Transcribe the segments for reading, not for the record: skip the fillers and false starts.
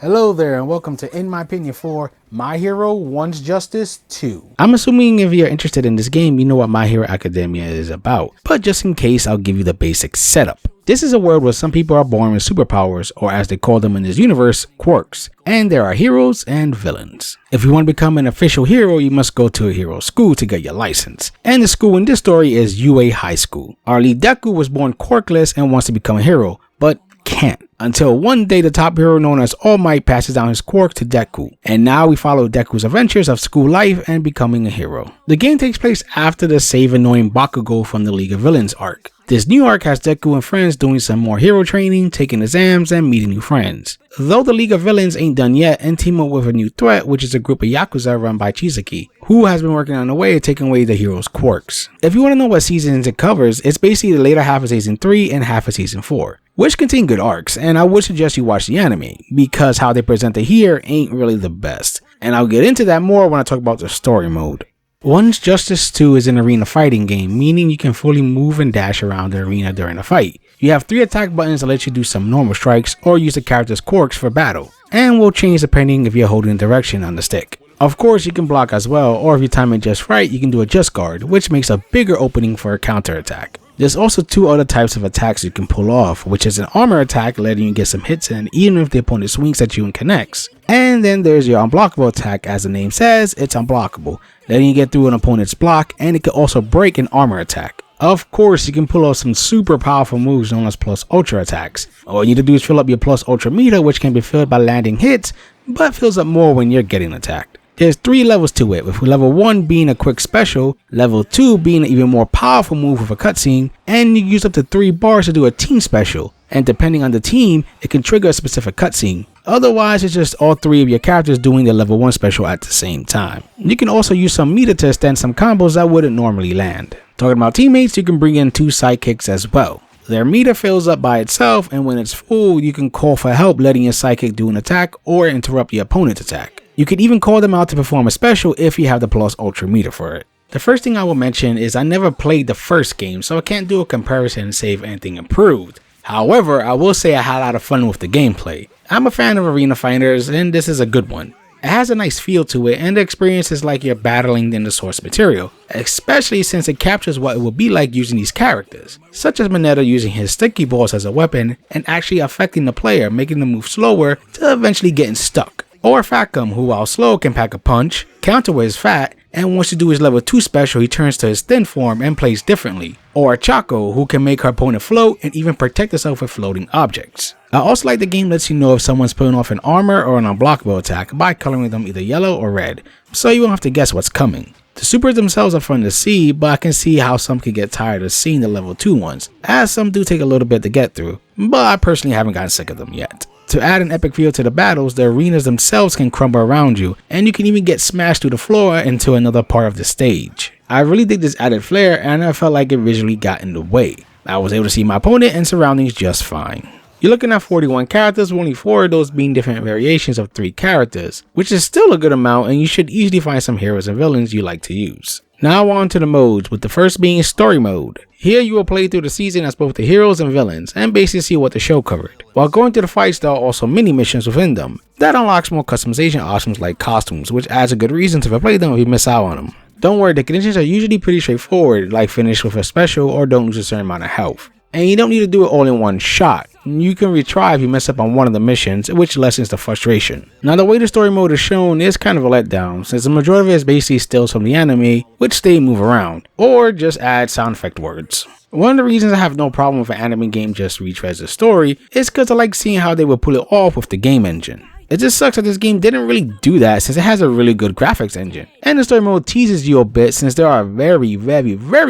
Hello there and welcome to In My Opinion for My Hero One's Justice 2. I'm assuming if you're interested in this game, you know what My Hero Academia is about, but just in case, I'll give you the basic setup. This is a world where some people are born with superpowers, or as they call them in this universe, quirks, and there are heroes and villains. If you want to become an official hero, you must go to a hero school to get your license, and the school in this story is UA High School. Our lead Deku was born quirkless and wants to become a hero, but can't. Until one day the top hero known as All Might passes down his quirk to Deku, and now we follow Deku's adventures of school life and becoming a hero. The game takes place after the Save Annoying Bakugo from the League of Villains arc. This new arc has Deku and friends doing some more hero training, taking exams, and meeting new friends. Though the League of Villains ain't done yet and team up with a new threat, which is a group of Yakuza run by Chisaki, who has been working on a way of taking away the hero's quirks. If you want to know what seasons it covers, it's basically the later half of season 3 and half of season 4, which contain good arcs, and I would suggest you watch the anime, because how they present it here ain't really the best, and I'll get into that more when I talk about the story mode. One's Justice 2 is an arena fighting game, meaning you can fully move and dash around the arena during a fight. You have 3 attack buttons that let you do some normal strikes or use the character's quirks for battle, and will change depending if you're holding direction on the stick. Of course, you can block as well, or if you time it just right, you can do a just guard, which makes a bigger opening for a counter attack. There's also 2 other types of attacks you can pull off, which is an armor attack letting you get some hits in even if the opponent swings at you and connects. And then there's your unblockable attack. As the name says, it's unblockable, letting you get through an opponent's block, and it can also break an armor attack. Of course, you can pull off some super powerful moves known as plus ultra attacks. All you need to do is fill up your plus ultra meter, which can be filled by landing hits, but fills up more when you're getting attacked. There's 3 levels to it, with level 1 being a quick special, level 2 being an even more powerful move with a cutscene, and you use up to 3 bars to do a team special, and depending on the team, it can trigger a specific cutscene. Otherwise, it's just all 3 of your characters doing the level 1 special at the same time. You can also use some meter to extend some combos that wouldn't normally land. Talking about teammates, you can bring in 2 sidekicks as well. Their meter fills up by itself, and when it's full, you can call for help letting your sidekick do an attack or interrupt your opponent's attack. You could even call them out to perform a special if you have the plus ultra meter for it. The first thing I will mention is I never played the first game, so I can't do a comparison and say if anything improved. However, I will say I had a lot of fun with the gameplay. I'm a fan of arena fighters, and this is a good one. It has a nice feel to it, and the experience is like you're battling in the source material, especially since it captures what it would be like using these characters, such as Mineta using his sticky balls as a weapon and actually affecting the player, making them move slower to eventually getting stuck. Or Facom, who while slow can pack a punch, counter with his fat, and once you do his level 2 special he turns to his thin form and plays differently. Or Chaco, who can make her opponent float and even protect herself with floating objects. I also like the game lets you know if someone's pulling off an armor or an unblockable attack by coloring them either yellow or red, so you won't have to guess what's coming. The supers themselves are fun to see, but I can see how some could get tired of seeing the level 2 ones, as some do take a little bit to get through, but I personally haven't gotten sick of them yet. To add an epic feel to the battles, the arenas themselves can crumble around you, and you can even get smashed through the floor into another part of the stage. I really dig this added flair, and I felt like it visually got in the way. I was able to see my opponent and surroundings just fine. You're looking at 41 characters, with only 4 of those being different variations of 3 characters, which is still a good amount, and you should easily find some heroes and villains you like to use. Now on to the modes, with the first being story mode. Here you will play through the season as both the heroes and villains, and basically see what the show covered. While going through the fights, there are also mini missions within them. That unlocks more customization options like costumes, which adds a good reason to replay them if you miss out on them. Don't worry, the conditions are usually pretty straightforward, like finish with a special or don't lose a certain amount of health. And you don't need to do it all in one shot. You can retry if you mess up on one of the missions, which lessens the frustration. Now the way the story mode is shown is kind of a letdown, since the majority of it is basically stills from the anime, which they move around, or just add sound effect words. One of the reasons I have no problem with an anime game just retreads the story is because I like seeing how they would pull it off with the game engine. It just sucks that this game didn't really do that since it has a really good graphics engine, and the story mode teases you a bit since there are very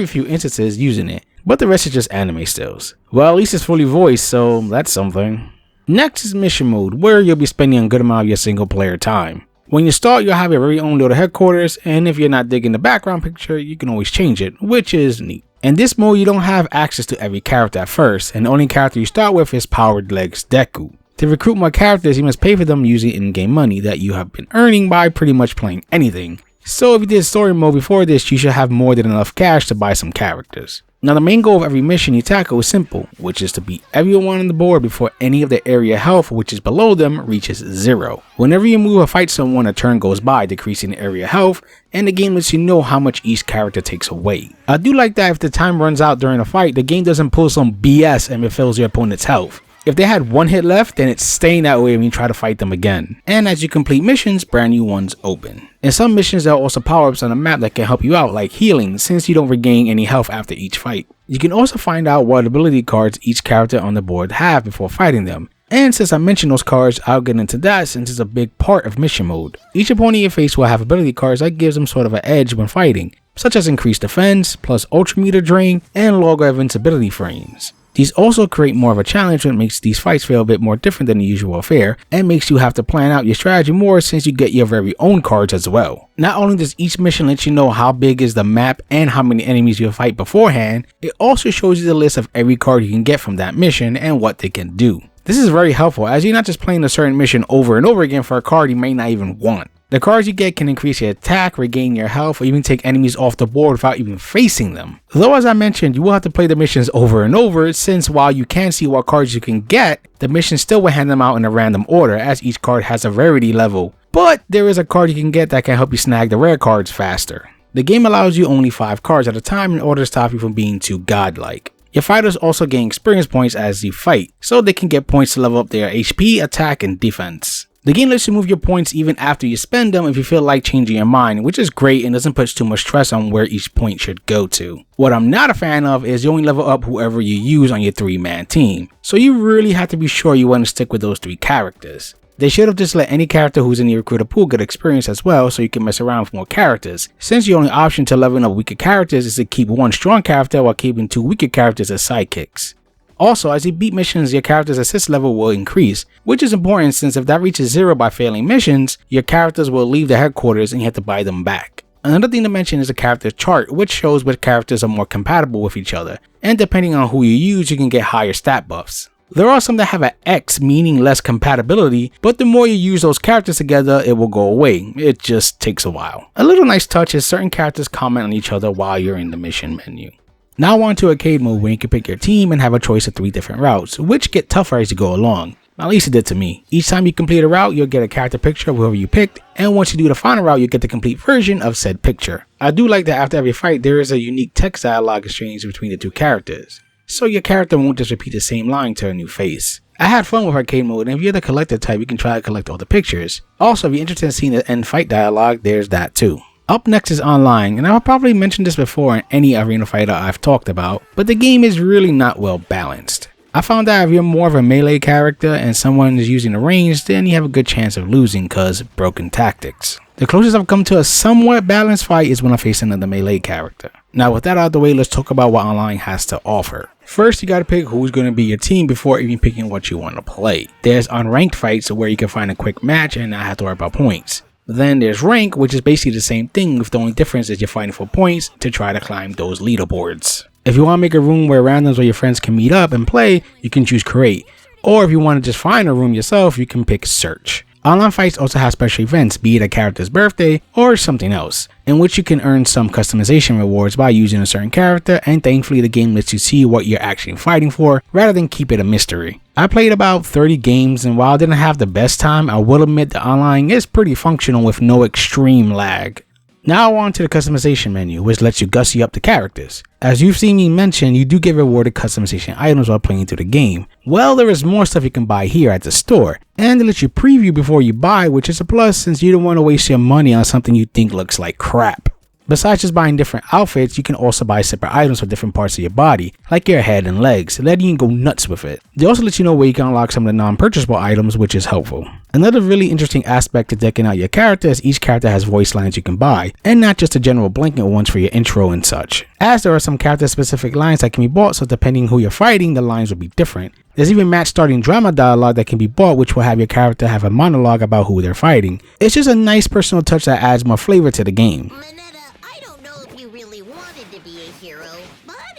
few instances using it. But the rest is just anime stills. Well, at least it's fully voiced, so that's something. Next is mission mode, where you'll be spending a good amount of your single player time. When you start, you'll have your very own little headquarters, and if you're not digging the background picture, you can always change it, which is neat. In this mode, you don't have access to every character at first, and the only character you start with is Powered Legs Deku. To recruit more characters, you must pay for them using in-game money that you have been earning by pretty much playing anything. So if you did story mode before this, you should have more than enough cash to buy some characters. Now the main goal of every mission you tackle is simple, which is to beat everyone on the board before any of the area health which is below them reaches 0. Whenever you move or fight someone, a turn goes by decreasing the area health, and the game lets you know how much each character takes away. I do like that if the time runs out during a fight, the game doesn't pull some BS and refills your opponent's health. If they had one hit left, then it's staying that way when you try to fight them again. And as you complete missions, brand new ones open. In some missions, there are also power-ups on the map that can help you out, like healing, since you don't regain any health after each fight. You can also find out what ability cards each character on the board have before fighting them. And since I mentioned those cards, I'll get into that since it's a big part of mission mode. Each opponent you face will have ability cards that gives them sort of an edge when fighting, such as increased defense, plus ultra meter drain, and longer invincibility frames. These also create more of a challenge, which makes these fights feel a bit more different than the usual affair, and makes you have to plan out your strategy more since you get your very own cards as well. Not only does each mission let you know how big is the map and how many enemies you'll fight beforehand, it also shows you the list of every card you can get from that mission and what they can do. This is very helpful as you're not just playing a certain mission over and over again for a card you may not even want. The cards you get can increase your attack, regain your health, or even take enemies off the board without even facing them. Though as I mentioned, you will have to play the missions over and over since while you can see what cards you can get, the mission still will hand them out in a random order as each card has a rarity level. But there is a card you can get that can help you snag the rare cards faster. The game allows you only 5 cards at a time in order to stop you from being too godlike. Your fighters also gain experience points as you fight, so they can get points to level up their HP, attack, and defense. The game lets you move your points even after you spend them if you feel like changing your mind, which is great and doesn't put too much stress on where each point should go to. What I'm not a fan of is you only level up whoever you use on your 3-man team, so you really have to be sure you want to stick with those 3 characters. They should have just let any character who's in the recruiter pool get experience as well so you can mess around with more characters, since your only option to leveling up weaker characters is to keep one strong character while keeping 2 weaker characters as sidekicks. Also, as you beat missions, your character's assist level will increase, which is important since if that reaches 0 by failing missions, your characters will leave the headquarters and you have to buy them back. Another thing to mention is the character chart, which shows which characters are more compatible with each other, and depending on who you use, you can get higher stat buffs. There are some that have an X, meaning less compatibility, but the more you use those characters together, it will go away. It just takes a while. A little nice touch is certain characters comment on each other while you're in the mission menu. Now on to arcade mode where you can pick your team and have a choice of 3 different routes, which get tougher as you go along. At least it did to me. Each time you complete a route, you'll get a character picture of whoever you picked, and once you do the final route, you get the complete version of said picture. I do like that after every fight, there is a unique text dialogue exchange between the 2 characters, so your character won't just repeat the same line to a new face. I had fun with arcade mode, and if you're the collector type, you can try to collect all the pictures. Also, if you're interested in seeing the end fight dialogue, there's that too. Up next is online, and I've probably mentioned this before in any arena fighter I've talked about, but the game is really not well balanced. I found that if you're more of a melee character and someone is using the range, then you have a good chance of losing cause broken tactics. The closest I've come to a somewhat balanced fight is when I face another melee character. Now with that out of the way, let's talk about what online has to offer. First, you gotta pick who's gonna be your team before even picking what you want to play. There's unranked fights where you can find a quick match and not have to worry about points. Then there's rank, which is basically the same thing with the only difference is you're fighting for points to try to climb those leaderboards. If you want to make a room where randoms or your friends can meet up and play, you can choose create. Or if you want to just find a room yourself, you can pick search. Online fights also have special events, be it a character's birthday or something else, in which you can earn some customization rewards by using a certain character, and thankfully the game lets you see what you're actually fighting for rather than keep it a mystery. I played about 30 games, and while I didn't have the best time, I will admit the online is pretty functional with no extreme lag. Now on to the customization menu, which lets you gussy up the characters. As you've seen me mention, you do get rewarded customization items while playing through the game. Well, there is more stuff you can buy here at the store, and it lets you preview before you buy, which is a plus since you don't want to waste your money on something you think looks like crap. Besides just buying different outfits, you can also buy separate items for different parts of your body, like your head and legs, letting you go nuts with it. They also let you know where you can unlock some of the non-purchasable items, which is helpful. Another really interesting aspect to decking out your character is each character has voice lines you can buy, and not just the general blanket ones for your intro and such. As there are some character specific lines that can be bought, so depending who you're fighting, the lines will be different. There's even match starting drama dialogue that can be bought, which will have your character have a monologue about who they're fighting. It's just a nice personal touch that adds more flavor to the game.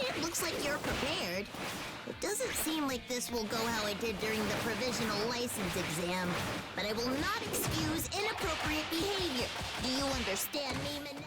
It looks like you're prepared. It doesn't seem like this will go how I did during the provisional license exam, but I will not excuse inappropriate behavior. Do you understand me, Minetta?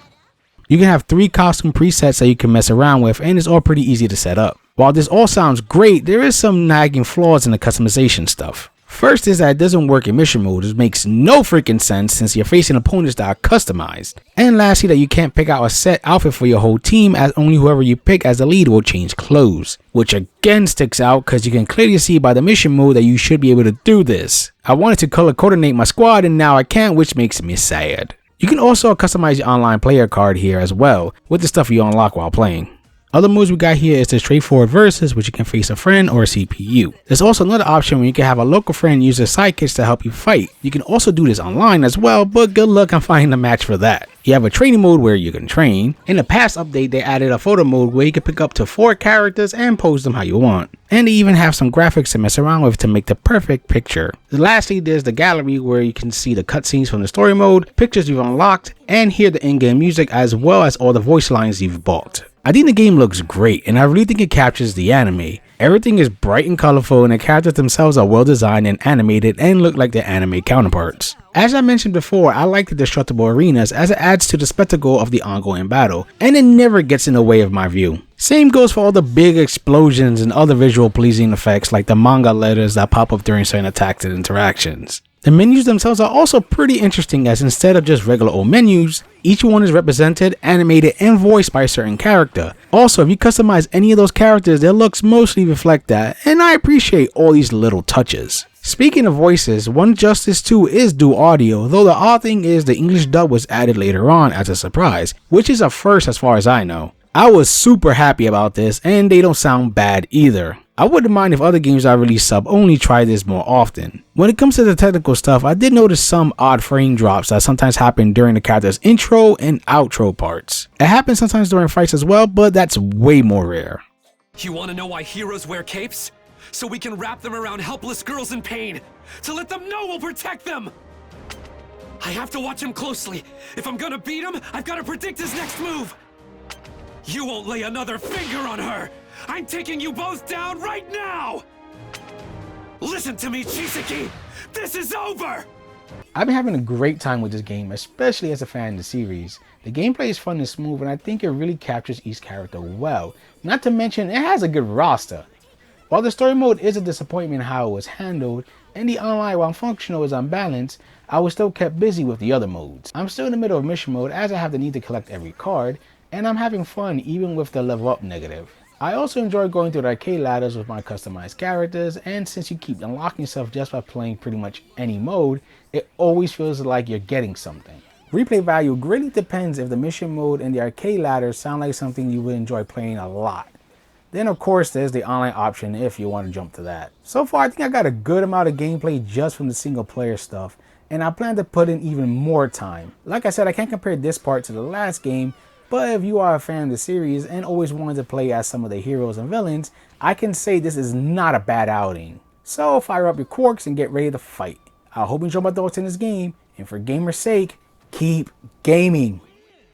You can have 3 costume presets that you can mess around with, and it's all pretty easy to set up. While this all sounds great, there is some nagging flaws in the customization stuff. First is that it doesn't work in mission mode, which makes no freaking sense since you're facing opponents that are customized. And lastly, that you can't pick out a set outfit for your whole team, as only whoever you pick as the lead will change clothes. Which again sticks out because you can clearly see by the mission mode that you should be able to do this. I wanted to color coordinate my squad and now I can't, which makes me sad. You can also customize your online player card here as well, with the stuff you unlock while playing. Other moves we got here is the straightforward versus, which you can face a friend or a CPU. There's also another option where you can have a local friend use their sidekicks to help you fight. You can also do this online as well, but good luck on finding a match for that. You have a training mode where you can train. In the past update, they added a photo mode where you can pick up to 4 characters and pose them how you want. And they even have some graphics to mess around with to make the perfect picture. Lastly, there's the gallery where you can see the cutscenes from the story mode, pictures you've unlocked, and hear the in-game music as well as all the voice lines you've bought. I think the game looks great and I really think it captures the anime. Everything is bright and colorful and the characters themselves are well designed and animated and look like their anime counterparts. As I mentioned before, I like the destructible arenas as it adds to the spectacle of the ongoing battle and it never gets in the way of my view. Same goes for all the big explosions and other visual pleasing effects like the manga letters that pop up during certain attacks and interactions. The menus themselves are also pretty interesting as instead of just regular old menus, each one is represented, animated, and voiced by a certain character. Also, if you customize any of those characters, their looks mostly reflect that, and I appreciate all these little touches. Speaking of voices, One Justice 2 is dual audio, though the odd thing is the English dub was added later on as a surprise, which is a first as far as I know. I was super happy about this, and they don't sound bad either. I wouldn't mind if other games I release sub only try this more often. When it comes to the technical stuff, I did notice some odd frame drops that sometimes happen during the character's intro and outro parts. It happens sometimes during fights as well, but that's way more rare. You want to know why heroes wear capes? So we can wrap them around helpless girls in pain, to let them know we'll protect them! I have to watch him closely. If I'm gonna beat him, I've got to predict his next move! You won't lay another finger on her! I'm taking you both down right now! Listen to me, Chisaki! This is over! I've been having a great time with this game, especially as a fan of the series. The gameplay is fun and smooth and I think it really captures each character well. Not to mention, it has a good roster. While the story mode is a disappointment in how it was handled, and the online while functional is unbalanced, I was still kept busy with the other modes. I'm still in the middle of mission mode as I have the need to collect every card, and I'm having fun even with the level up negative. I also enjoy going through the arcade ladders with my customized characters, and since you keep unlocking yourself just by playing pretty much any mode, it always feels like you're getting something. Replay value really depends if the mission mode and the arcade ladders sound like something you would enjoy playing a lot. Then of course there's the online option if you want to jump to that. So far I think I got a good amount of gameplay just from the single player stuff, and I plan to put in even more time. Like I said, I can't compare this part to the last game, but if you are a fan of the series and always wanted to play as some of the heroes and villains, I can say this is not a bad outing. So fire up your quarks and get ready to fight. I hope you enjoy my thoughts in this game, and for gamer's sake, keep gaming.